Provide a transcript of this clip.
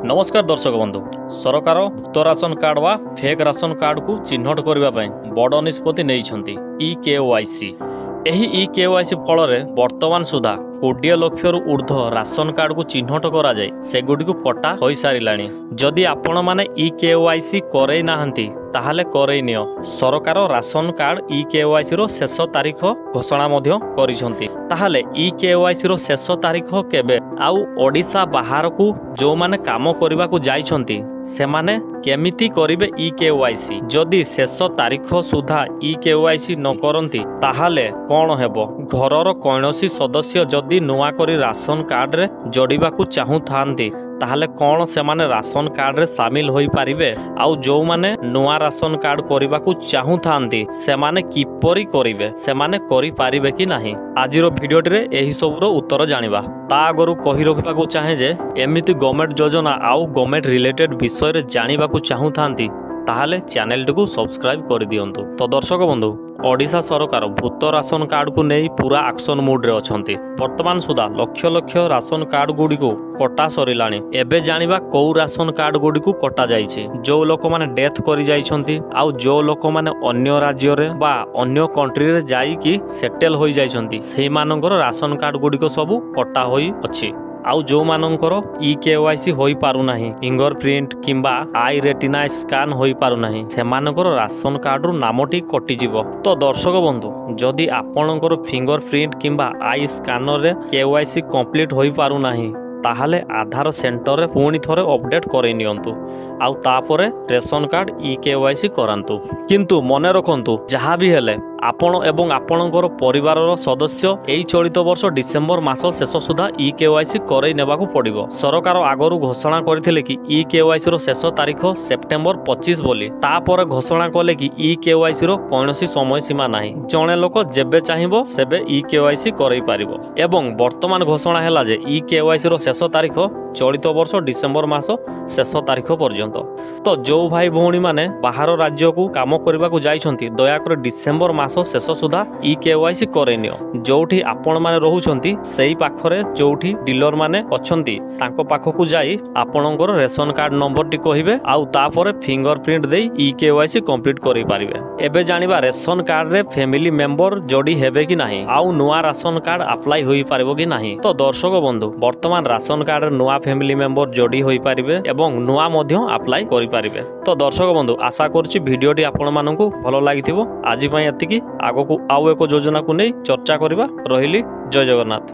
नमस्कार दर्शक बंधु सरकार भूत राशन कार्ड वा फेक राशन कार्ड को चिन्हट करने बड़ निष्पत्ति नहीं ई-KYC। एही ई-KYC फल वर्तमान सुधा 20 लाख रु ऊर्ध्व राशन कार्ड को चिन्हट करा जाए सेगुडी को कटा हो सारा। जदि आपण माने ई-KYC करई नाहंती ताहले करई नियो। सरकार राशन कार्ड ई-KYC रो शेष तारीख घोषणा मध्य करिसंती। ताहले ई-KYC रो शेष तारीख केबे आउ ओडिशा बाहर को जो माने काम करबा को जाइछंती सेमाने केमिति करिवे ई-KYC। जदि शेष तारीख सुधा ई-KYC न करंती ताहले कोन हेबो। घरर कोनोसी सदस्य जदि नुआ करी राशन कार्ड रे जोड़िबा को चाहू थांती ताहले कौन से माने राशन कार्ड रे शामिल होई पारिबे आउ जो माने नुआ राशन कार्ड करबा को चाहू थांती से माने किपरि करिवे से माने करि पारिबे कि नाही। आजिरो भिडियोटी रे एही सबरो उत्तर जानिबा। ता आगरु कहि रखिबा को चाहे जे एमिति गवर्नमेंट योजना आउ गवर्नमेंट रिलेटेड विषय रे जानिबा को चाहू थांती ताहले चैनल टी को सब्सक्राइब कर दियंतु। तो दर्शक बंधु ओडिशा सरकार भूत राशन कार्ड को नहीं पूरा एक्शन मोड रे अछंती। वर्तमान सुधा लक्ष लक्ष राशन कार्ड गुडी को कटा सरिलाणी। एबे जानिबा को राशन कार्ड गुडी को कटा जाइछि। जो लोक माने डेथ करि जाइछंती आउ जो लोक माने अन्य राज्य रे बा अन्य कंट्री रे जाई कि सेटल होई जाइछंती सेही मानकर राशन कार्ड गुडी को सब कटा होई अछि। आउ जो मानकर ई-KYC होई पारु नाही फिंगरप्रिंट किंबा आई रेटिना स्कैन होई पारु नाही से मानकर राशन कार्ड रु नामटी कटि जिवो। तो दर्शक बंधु जदि आपणकर फिंगरप्रिंट किंबा आई स्कैनर रे KYC कंप्लीट होई पारु नाही ताहले आधार सेंटर रे पुणी थरे अपडेट करई नियंतु आउ तापरे रेशन कार्ड ई-KYC करांतु। किंतु मने रखंतु जहाँ भी हेले आपण एवं आपणकर परिवारर सदस्य एई चलित वर्ष डिसेंबर मास शेष सुधा ई-KYC करई नेबाकू पड़िबो। सरकार आगरु घोषणा करथिले कि ई-KYC रो शेष तारीख सेप्टेम्बर 25 बोली तापर घोषणा कले कि ई-KYC रो कोनोसी समय सीमा नाही। जणे लोक जेबे चाहिबो सेबे ई-KYC करई पारिबो। एवं वर्तमान घोषणा हैला जे ई-KYC रो शेष तारीख चलित वर्ष डिसेंबर मास शेष तारीख पर्यंत। तो जो भाई भौणी माने बाहर राज्य को काम करबा को जाइछंती दयाकर डिसेंबर मास शेष सुधा ई-KYC करे नियो। जोठी आपण माने रहुछंती सेही पाखरे जोठी डीलर माने अछंती तांको पाखकु जाई आपणकर रेशन कार्ड नंबर टी कहिबे आउ तापरे फिंगरप्रिंट देई ई-KYC कंप्लीट करि पारिबे। एबे जानिबा रेशन कार्ड रे फैमिली मेंबर जोड़ी हेबे कि नाही आउ नुआ राशन कार्ड अप्लाई होई पारिबो कि नाही। तो दर्शक बंधु वर्तमान राशन कार्ड रे नुआ फैमिली मेंबर जोड़ी होई पारिबे एवं नुआ मध्य अप्लाई करि पारिबे। तो दर्शक बंधु आशा करछि भिडियोटी आपण माननकु भलो लागिथिबो। आजि पई एतिकी आगो को आउ एको योजना को नै चर्चा करिबा। रहिली जय जगन्नाथ।